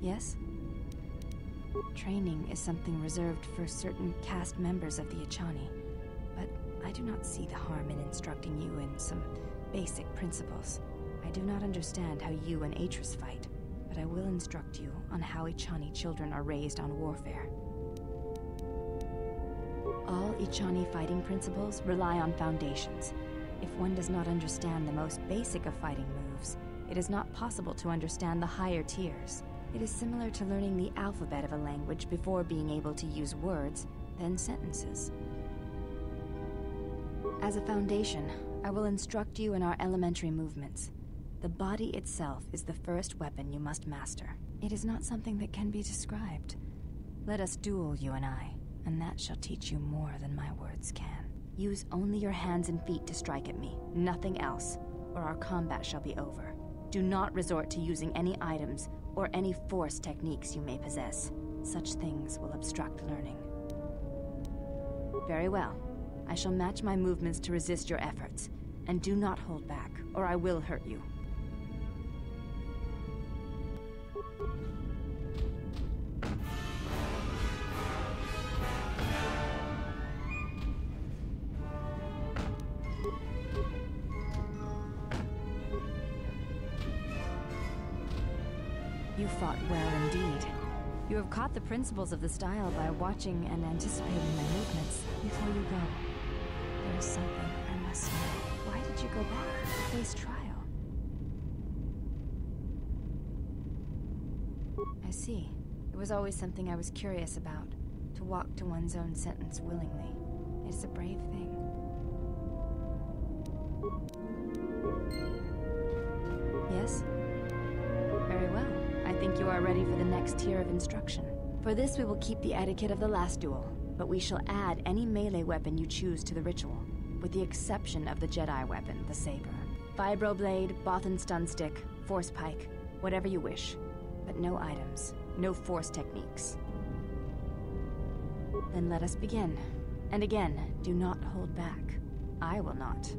Yes? Training is something reserved for certain caste members of the Echani, but I do not see the harm in instructing you in some basic principles. I do not understand how you and Atris fight, but I will instruct you on how Echani children are raised on warfare. All Echani fighting principles rely on foundations. If one does not understand the most basic of fighting moves, it is not possible to understand the higher tiers. It is similar to learning the alphabet of a language before being able to use words, then sentences. As a foundation, I will instruct you in our elementary movements. The body itself is the first weapon you must master. It is not something that can be described. Let us duel, you and I, and that shall teach you more than my words can. Use only your hands and feet to strike at me, nothing else, or our combat shall be over. Do not resort to using any items or any force techniques you may possess. Such things will obstruct learning. Very well. I shall match my movements to resist your efforts, and do not hold back, or I will hurt you. You fought well indeed. You have caught the principles of the style by watching and anticipating my movements. Before you go, there is something I must know. Why did you go back to face trial? I see. It was always something I was curious about. To walk to one's own sentence willingly. It is a brave thing. Yes? Very well. I think you are ready for the next tier of instruction. For this we will keep the etiquette of the last duel, but we shall add any melee weapon you choose to the ritual, with the exception of the Jedi weapon, the saber. Vibroblade, Bothan stun stick, force pike, whatever you wish. But no items, no force techniques. Then let us begin. And again, do not hold back. I will not.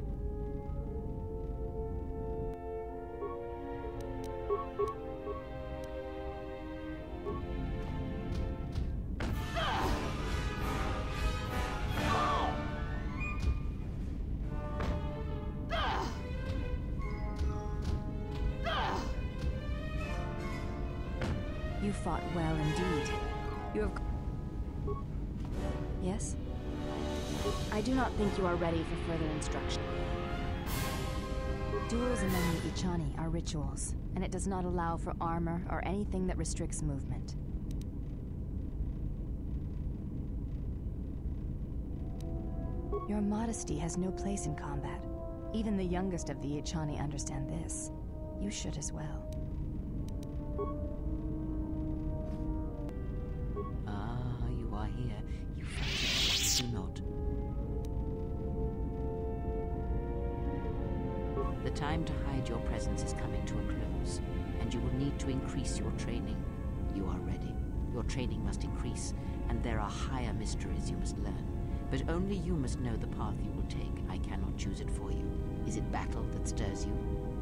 You fought well indeed. You have... Yes? I do not think you are ready for further instruction. Duels among the Echani are rituals, and it does not allow for armor or anything that restricts movement. Your modesty has no place in combat. Even the youngest of the Echani understand this. You should as well. Here, you fight it, do not. The time to hide your presence is coming to a close, and you will need to increase your training. You are ready. Your training must increase, and there are higher mysteries you must learn. But only you must know the path you will take. I cannot choose it for you. Is it battle that stirs you?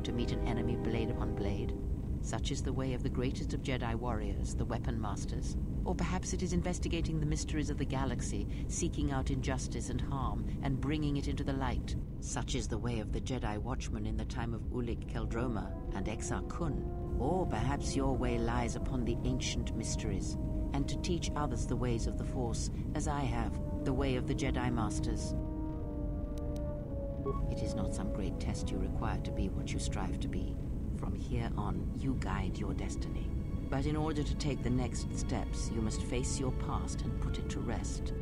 To meet an enemy blade upon blade? Such is the way of the greatest of Jedi warriors, the weapon masters. Or perhaps it is investigating the mysteries of the galaxy, seeking out injustice and harm, and bringing it into the light. Such is the way of the Jedi Watchman in the time of Ulik Keldroma and Exar Kun. Or perhaps your way lies upon the ancient mysteries, and to teach others the ways of the Force, as I have, the way of the Jedi Masters. It is not some great test you require to be what you strive to be. From here on, you guide your destiny. But in order to take the next steps, you must face your past and put it to rest.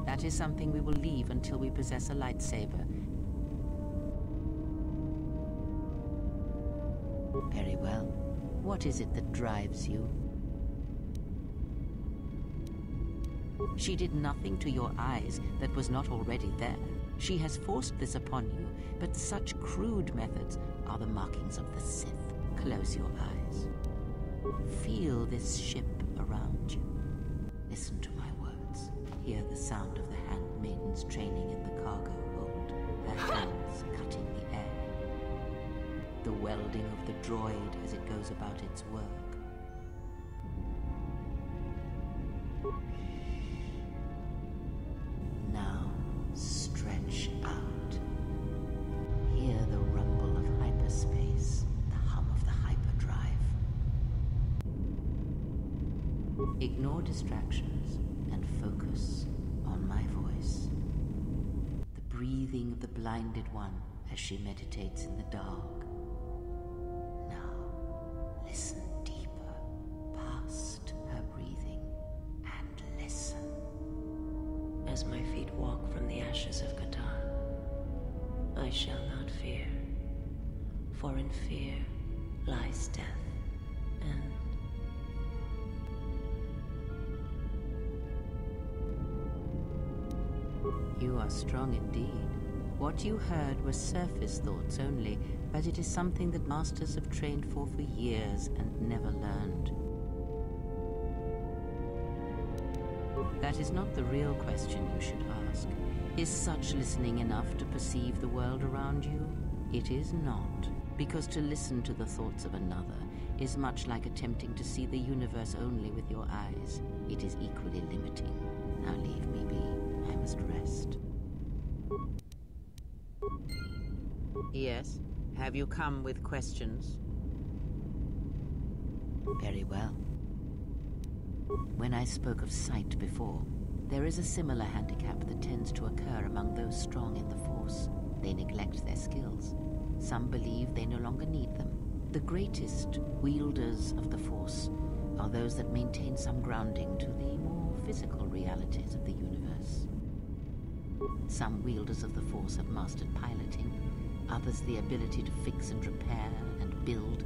That is something we will leave until we possess a lightsaber. Very well. What is it that drives you? She did nothing to your eyes that was not already there. She has forced this upon you, but such crude methods are the markings of the Sith. Close your eyes. Feel this ship you. Listen to my words. Hear the sound of the handmaidens training in the cargo hold, her hands cutting the air. The welding of the droid as it goes about its work. Now, stretch out. Hear the rumble of hyperspace, the hum of the hyperdrive. Ignore distractions and focus on my voice. The breathing of the blinded one as she meditates in the dark. Now, listen deeper, past her breathing, and listen. As my feet walk from the ashes of Kotor, I shall not fear, for in fear lies death, and you are strong indeed. What you heard were surface thoughts only, but it is something that masters have trained for years and never learned. That is not the real question you should ask. Is such listening enough to perceive the world around you? It is not, because to listen to the thoughts of another is much like attempting to see the universe only with your eyes. It is equally limiting. Now leave me be. I must rest. Yes? Have you come with questions? Very well. When I spoke of sight before, there is a similar handicap that tends to occur among those strong in the Force. They neglect their skills. Some believe they no longer need them. The greatest wielders of the Force are those that maintain some grounding to the more physical realities of the universe. Some wielders of the Force have mastered piloting, others the ability to fix and repair and build,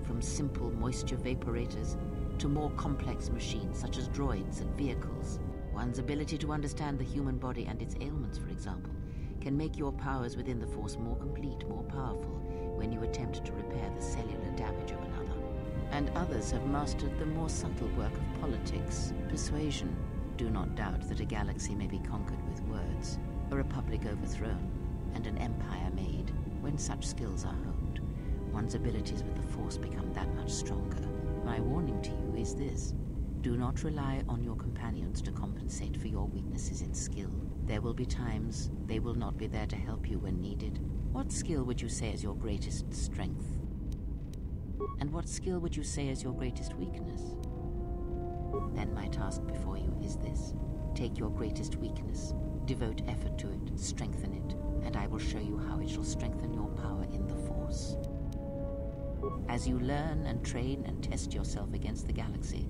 from simple moisture vaporators to more complex machines such as droids and vehicles. One's ability to understand the human body and its ailments, for example, can make your powers within the Force more complete, more powerful, when you attempt to repair the cellular damage of another. And others have mastered the more subtle work of politics, persuasion. Do not doubt that a galaxy may be conquered with words, a republic overthrown, and an empire made. When such skills are honed, one's abilities with the Force become that much stronger. My warning to you is this. Do not rely on your companions to compensate for your weaknesses in skill. There will be times they will not be there to help you when needed. What skill would you say is your greatest strength? And what skill would you say is your greatest weakness? Then my task before you is this. Take your greatest weakness, devote effort to it, strengthen it, and I will show you how it shall strengthen your power in the Force. As you learn and train and test yourself against the galaxy,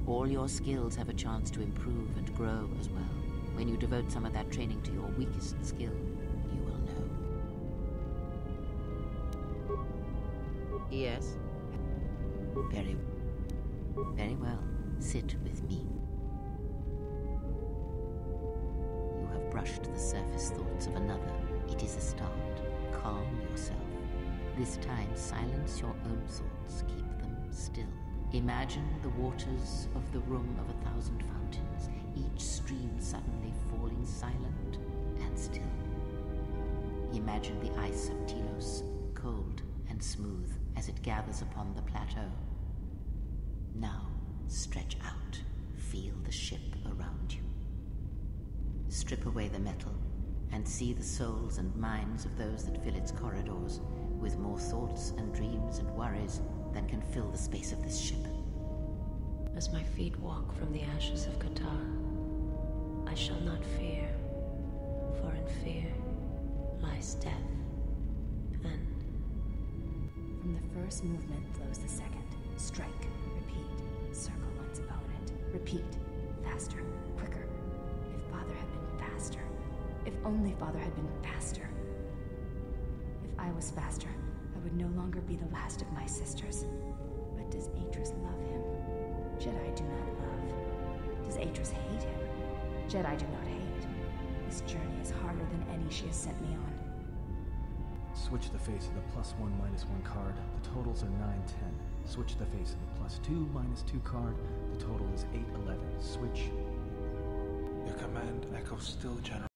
all your skills have a chance to improve and grow as well. When you devote some of that training to your weakest skill, you will know. Yes? Very well. Sit with me. You have brushed the surface thoughts of another. It is a start. Calm yourself. This time, silence your own thoughts. Keep them still. Imagine the waters of the room of 1,000 fountains, each stream suddenly falling silent and still. Imagine the ice of Telos, cold and smooth as it gathers upon the plateau. Now, stretch out. Feel the ship around you. Strip away the metal and see the souls and minds of those that fill its corridors with more thoughts and dreams and worries than can fill the space of this ship. as my feet walk from the ashes of Kotor, I shall not fear, for in fear lies death, and from the first movement flows the second. Strike, repeat, circle one's opponent. Repeat, faster, quicker. If Father had been faster. If only Father had been faster. If I was faster, I would no longer be the last of my sisters. But does Atris love him? Jedi do not love. Does Atris hate him? Jedi do not hate. This journey is harder than any she has sent me on. Switch the face of the +1 -1 card. The totals are 9, 10. Switch the face of the +2 -2 card. The total is 8, 11. Switch. Your command echoes still, General.